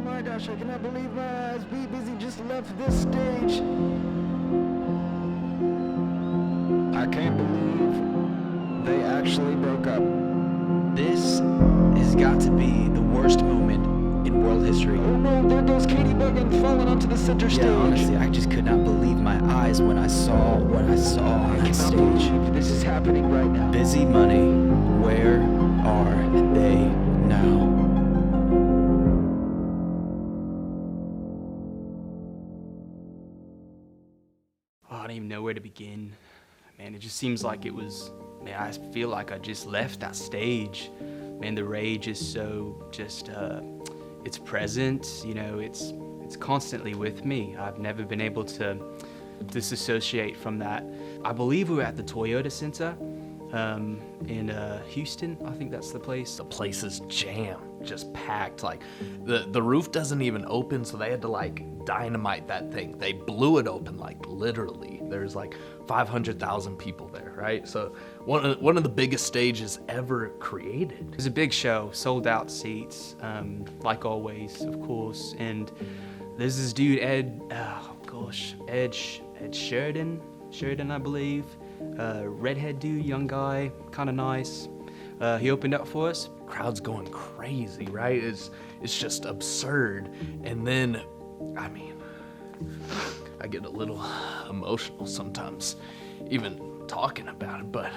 my gosh, I cannot believe my eyes. BIZZY just left this stage. I can't believe they actually broke up. This has got to be the worst moment in world history. Oh no, there goes Katie Buggin falling onto the center stage. Yeah, honestly, I just could not believe my eyes when I saw what I saw on that stage. Believe this is happening right now. Bizzy Money, where are they now? Oh, I don't even know where to begin. Man, it just seems like it was, man, I feel like I just left that stage. Man, the rage is so just, it's present, you know, it's constantly with me. I've never been able to disassociate from that. I believe we were at the Toyota Center in Houston. I think that's the place. The place is jammed, just packed. Like the roof doesn't even open, so they had to like dynamite that thing. They blew it open, like literally. There's like 500,000 people there, right? So one of the biggest stages ever created. It was a big show, sold out seats, like always, of course. And there's this dude, Ed Sheridan, I believe. Redhead dude, young guy, kind of nice. He opened up for us. Crowd's going crazy, right? It's just absurd. And then, I mean, I get a little emotional sometimes, even talking about it. But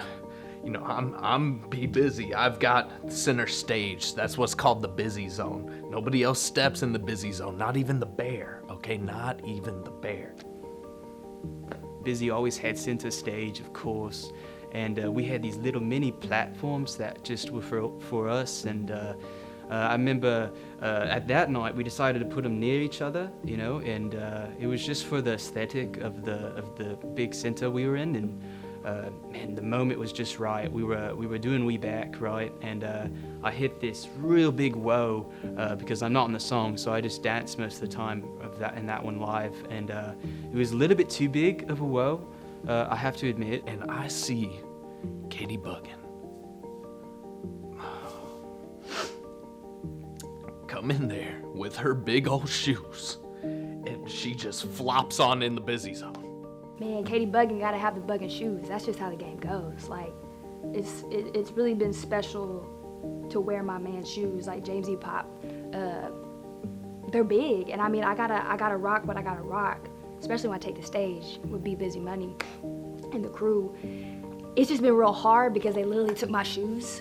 you know, I'm BIZZY. I've got center stage. That's what's called the BIZZY zone. Nobody else steps in the BIZZY zone. Not even the bear. Okay, not even the bear. BIZZY always had center stage, of course, and we had these little mini platforms that just were for us. And I remember at that night we decided to put them near each other, you know, and it was just for the aesthetic of the big center we were in. And man, the moment was just right. We were doing We Back, right, and I hit this real big whoa because I'm not in the song, so I just danced most of the time of that in that one live, and it was a little bit too big of a whoa, I have to admit. And I see Katie Buggin come in there with her big old shoes, and she just flops on in the BIZZY zone. Man, Katie Buggin gotta have the Buggin shoes. That's just how the game goes. Like, it's really been special to wear my man's shoes, like James E. Pop. They're big, and I mean, I gotta rock what I gotta rock, especially when I take the stage with BIZZY Money and the crew. It's just been real hard because they literally took my shoes.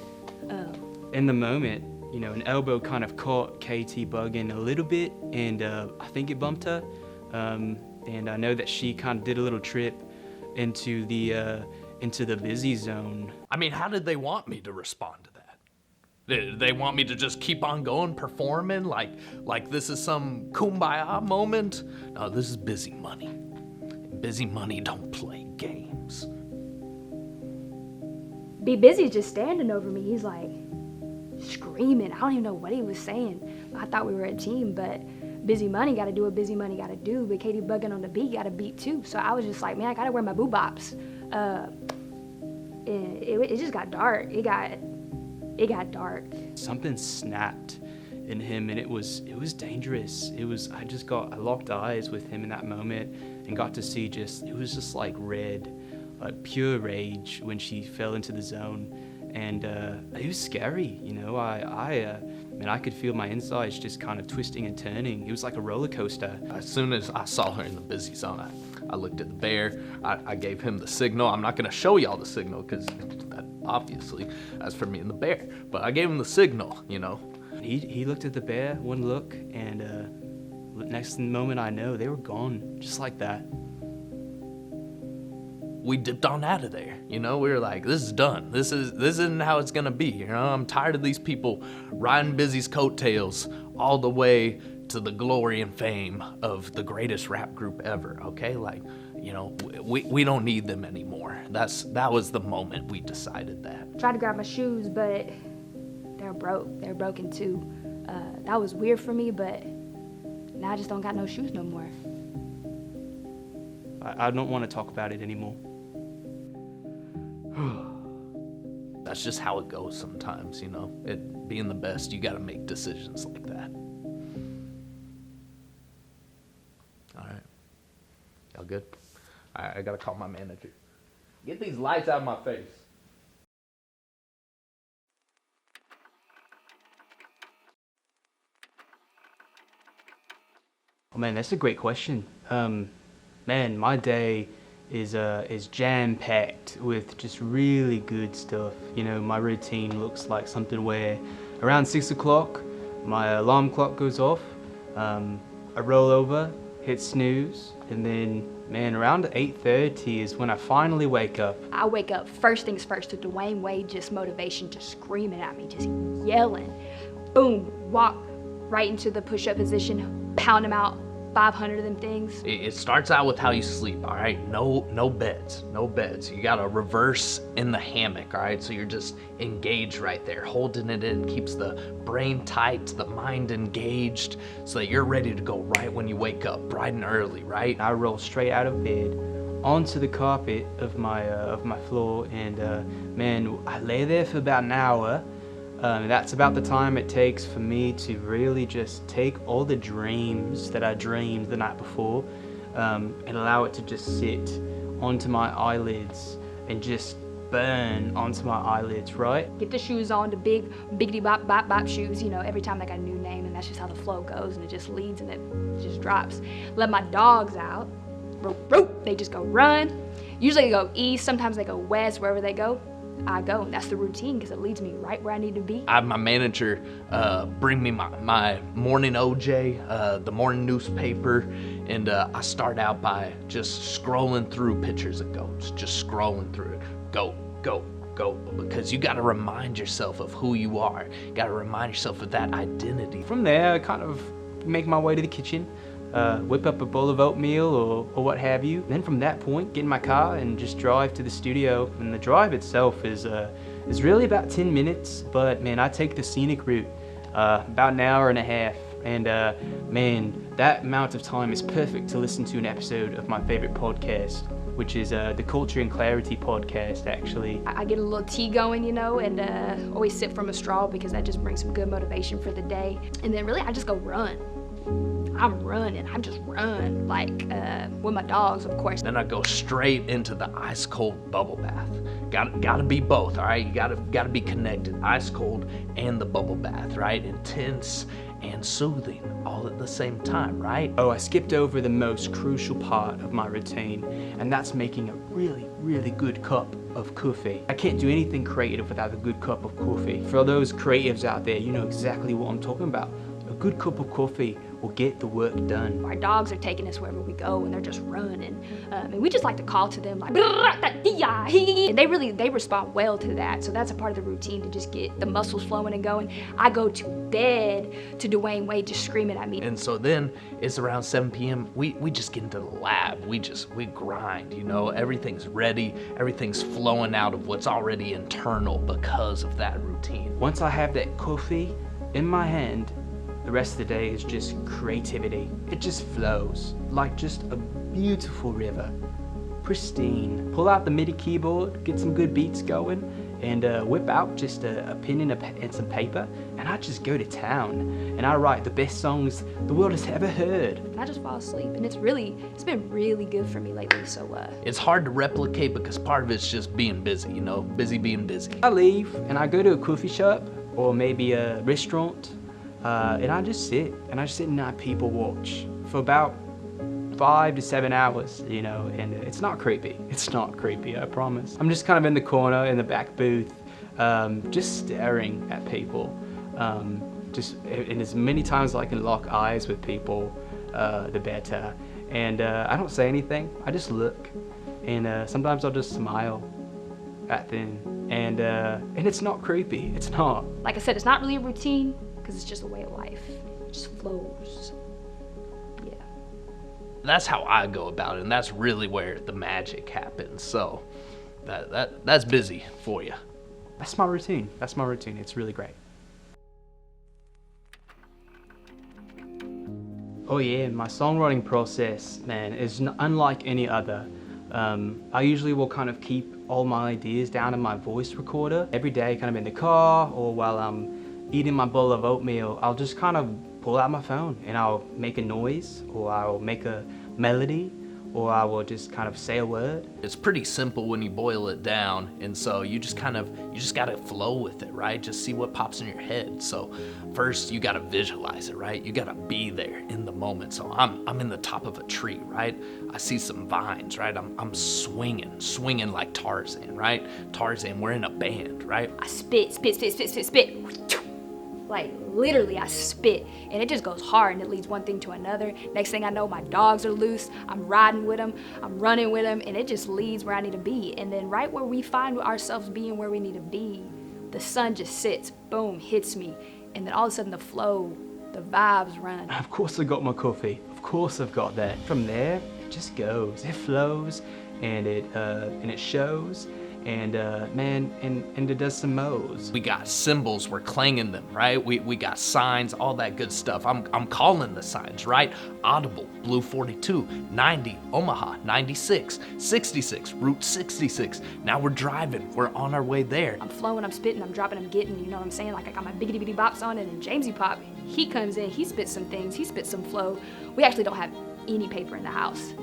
In the moment, you know, an elbow kind of caught KT Buggin a little bit, and I think it bumped her. And I know that she kind of did a little trip into the BIZZY zone. I mean, how did they want me to respond to that? Did they want me to just keep on going, performing, like this is some kumbaya moment? No, this is BIZZY Money. BIZZY Money don't play games. BIZZY just standing over me. He's like screaming. I don't even know what he was saying. I thought we were a team, but BIZZY Money got to do what BIZZY Money got to do, but Katie Buggin on the beat got to beat too. So I was just like, man, I got to wear my boo-bops. It just got dark. It got dark. Something snapped in him, and it was dangerous. I locked eyes with him in that moment and got to see it was just like red, like pure rage when she fell into the zone. And it was scary, you know. I could feel my insides just kind of twisting and turning. It was like a roller coaster. As soon as I saw her in the BIZZY zone, I looked at the bear. I gave him the signal. I'm not gonna show y'all the signal because that obviously that's for me and the bear. But I gave him the signal, you know. He looked at the bear, one look, and next moment I know they were gone, just like that. We dipped on out of there, you know. We were like, this is done. This isn't how it's gonna be, you know. I'm tired of these people riding BIZZY's coattails all the way to the glory and fame of the greatest rap group ever, okay? Like, you know, we don't need them anymore. That was the moment we decided that. Tried to grab my shoes, but they're broke. They're broken too. That was weird for me, but now I just don't got no shoes no more. I don't want to talk about it anymore. That's just how it goes sometimes, you know. Being the best, you gotta make decisions like that. All right. Y'all good? All right, I gotta call my manager. Get these lights out of my face. Oh man, that's a great question. Man, my day is jam-packed with just really good stuff. You know, my routine looks like something where around 6 o'clock, my alarm clock goes off, I roll over, hit snooze, and then, man, around 8:30 is when I finally wake up. I wake up first things first to Dwayne Wade, just motivation, just screaming at me, just yelling. Boom, walk right into the push-up position, pound them out, 500 of them things. It starts out with how you sleep, all right? No beds, no beds. You gotta reverse in the hammock, all right? So you're just engaged right there, holding it in, keeps the brain tight, the mind engaged, so that you're ready to go right when you wake up, bright and early, right? I roll straight out of bed onto the carpet of my floor, and man, I lay there for about an hour. That's about the time it takes for me to really just take all the dreams that I dreamed the night before and allow it to just sit onto my eyelids and just burn onto my eyelids, right? Get the shoes on, the big biggity bop bop bop shoes, you know, every time they got a new name, and that's just how the flow goes, and it just leads and it just drops. Let my dogs out, rope, they just go run. Usually they go east, sometimes they go west, wherever they go. I go, and that's the routine because it leads me right where I need to be. I have my manager bring me my morning OJ, the morning newspaper, and I start out by just scrolling through pictures of goats, just scrolling through it. Goat, goat, goat, because you got to remind yourself of who you are. You got to remind yourself of that identity. From there, I kind of make my way to the kitchen, whip up a bowl of oatmeal or what have you. Then from that point, get in my car and just drive to the studio. And the drive itself is really about 10 minutes, but man, I take the scenic route, about an hour and a half. And man, that amount of time is perfect to listen to an episode of my favorite podcast, which is the Culture and Clarity podcast, actually. I get a little tea going, you know, and always sip from a straw because that just brings some good motivation for the day. And then really, I just go run. I'm running, I just run, like with my dogs, of course. Then I go straight into the ice cold bubble bath. Gotta be both, all right? You gotta be connected, ice cold and the bubble bath, right? Intense and soothing all at the same time, right? Oh, I skipped over the most crucial part of my routine, and that's making a really, really good cup of coffee. I can't do anything creative without a good cup of coffee. For those creatives out there, you know exactly what I'm talking about. A good cup of coffee will get the work done. Our dogs are taking us wherever we go, and they're just running. And we just like to call to them like, and they respond well to that. So that's a part of the routine to just get the muscles flowing and going. I go to bed to Dwayne Wade just screaming at me. And so then it's around 7 p.m. We just get into the lab. We grind, you know, everything's ready. Everything's flowing out of what's already internal because of that routine. Once I have that coffee in my hand, the rest of the day is just creativity. It just flows like just a beautiful river, pristine. Pull out the MIDI keyboard, get some good beats going, and whip out just a pen and some paper, and I just go to town, and I write the best songs the world has ever heard. And I just fall asleep, and it's been really good for me lately, so It's hard to replicate because part of it's just being busy, you know, busy being busy. I leave, and I go to a coffee shop, or maybe a restaurant, and I just sit and I people watch for about 5 to 7 hours, you know, and it's not creepy. It's not creepy, I promise. I'm just kind of in the corner, in the back booth, just staring at people. And as many times as I can lock eyes with people, the better. And I don't say anything, I just look. And sometimes I'll just smile at them. And it's not creepy, it's not. like I said, it's not really a routine because it's just a way of life. It just flows. Yeah. That's how I go about it, and that's really where the magic happens. So that's busy for you. That's my routine. That's my routine. It's really great. Oh yeah, my songwriting process, man, is unlike any other. I usually will kind of keep all my ideas down in my voice recorder. Every day, kind of in the car or while I'm eating my bowl of oatmeal, I'll just kind of pull out my phone and I'll make a noise, or I'll make a melody, or I will just kind of say a word. It's pretty simple when you boil it down, and so you just gotta flow with it, right? Just see what pops in your head. So first you gotta visualize it, right? You gotta be there in the moment. So I'm in the top of a tree, right? I see some vines, right? I'm swinging like Tarzan, right? Tarzan, we're in a band, right? I spit. Like literally I spit, and it just goes hard, and it leads one thing to another. Next thing I know, my dogs are loose, I'm riding with them, I'm running with them, and it just leads where I need to be. And then right where we find ourselves being where we need to be, the sun just sits, boom, hits me, and then all of a sudden the flow, the vibes run. Of course I got my coffee, of course I've got that. From there, it just goes, it flows, and it shows. And man, and it does some mows. We got symbols, we're clanging them, right? We got signs, all that good stuff. I'm calling the signs, right? Audible, Blue 42, 90, Omaha, 96, 66, Route 66. Now we're driving, we're on our way there. I'm flowing, I'm spitting, I'm dropping, I'm getting, you know what I'm saying? Like I got my biggity bitty bops on, and then Jamesy Pop, he comes in, he spits some things, he spits some flow. We actually don't have any paper in the house,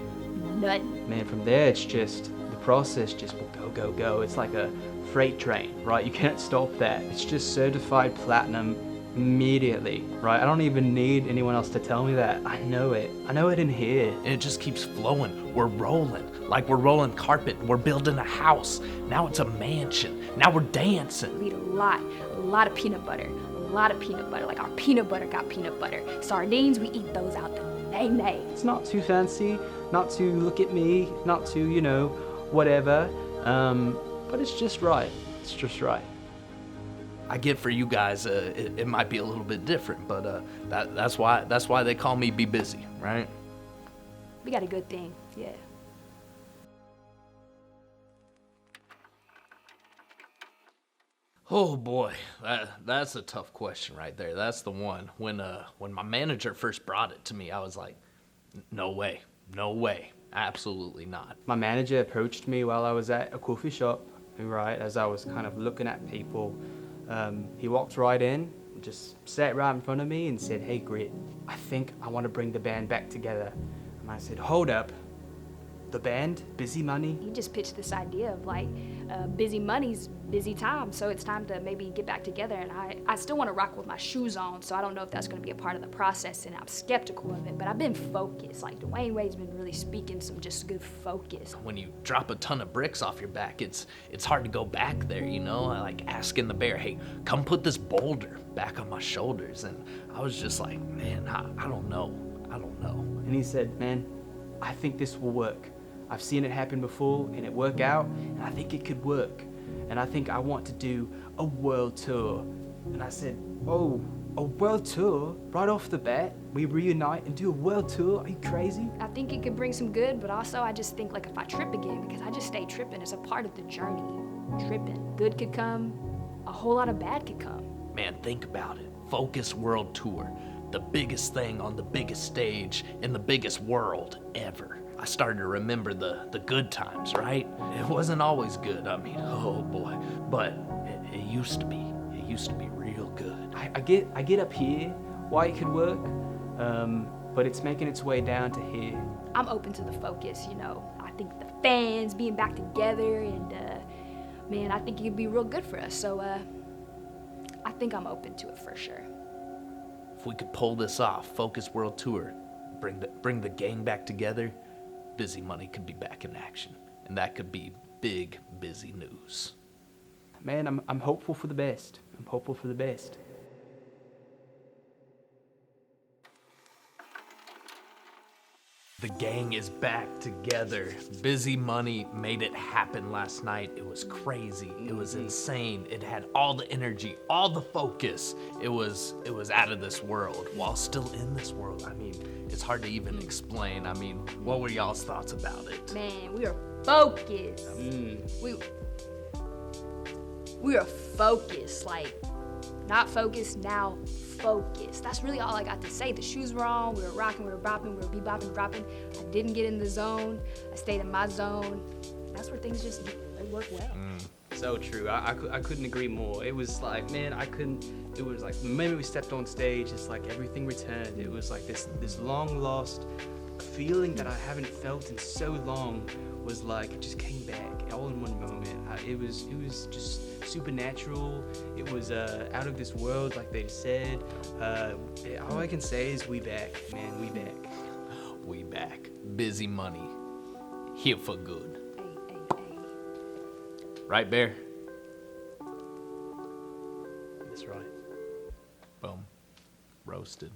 none. Man, from there it's just, the process just will go. It's like a freight train, right? You can't stop that. It's just certified platinum immediately, right? I don't even need anyone else to tell me that. I know it in here. And it just keeps flowing. We're rolling, like we're rolling carpet. We're building a house. Now it's a mansion. Now we're dancing. We eat a lot of peanut butter. Like our peanut butter got peanut butter. Sardines, we eat those out the nay. It's not too fancy, not to look at me, not to, you know, whatever. But it's just right. It's just right. I get for you guys, it might be a little bit different, but that's why they call me Be Busy, right? We got a good thing, yeah. Oh boy, that's a tough question right there. That's the one. When my manager first brought it to me, I was like, no way, absolutely not. My manager approached me while I was at a coffee shop, right, as I was kind of looking at people. He walked right in, just sat right in front of me and said, "Hey Grit, I think I want to bring the band back together." And I said, "Hold up, the band, Busy Money?" He just pitched this idea of like, busy money's busy time, so it's time to maybe get back together. And I still want to rock with my shoes on, so I don't know if that's going to be a part of the process, and I'm skeptical of it, but I've been focused. Like Dwayne Wade's been really speaking some just good focus. When you drop a ton of bricks off your back, it's hard to go back there, you know? Like asking the bear, "Hey, come put this boulder back on my shoulders." And I was just like, man, I don't know. And he said, "Man, I think this will work. I've seen it happen before and it work out, and I think it could work. And I think I want to do a world tour." And I said, "Oh, a world tour? Right off the bat? We reunite and do a world tour? Are you crazy?" I think it could bring some good, but also I just think like if I trip again, because I just stay tripping, it's a part of the journey. Tripping. Good could come, a whole lot of bad could come. Man, think about it. Focus World Tour. The biggest thing on the biggest stage in the biggest world ever. I started to remember the good times, right? It wasn't always good, I mean, oh boy, but it used to be. It used to be real good. I get up here why it could work, but it's making its way down to here. I'm open to the focus, you know. I think the fans being back together, and man, I think it could be real good for us. So I think I'm open to it for sure. If we could pull this off, Focus World Tour, bring the gang back together, Busy Money could be back in action, and that could be big, busy news. Man, I'm hopeful for the best. I'm hopeful for the best. The gang is back together. Busy Money made it happen last night. It was crazy. It was insane. It had all the energy, all the focus. It was out of this world while still in this world. I mean, it's hard to even explain. I mean, what were y'all's thoughts about it? Man, we are focused. We are focused. Like, not focused, now focused. That's really all I got to say. The shoes were on, we were rocking, we were bopping, we were bebopping, dropping. I didn't get in the zone. I stayed in my zone. That's where things just, they work well. So true. I couldn't agree more. It was like, man, it was like the moment we stepped on stage, it's like everything returned. It was like this long lost feeling that I haven't felt in so long was like it just came back all in one moment. It was just supernatural. It was out of this world, like they said. All I can say is we back, man. We back. We back. Busy money. Here for good. Hey. Right, Bear? That's right. Boom. Roasted.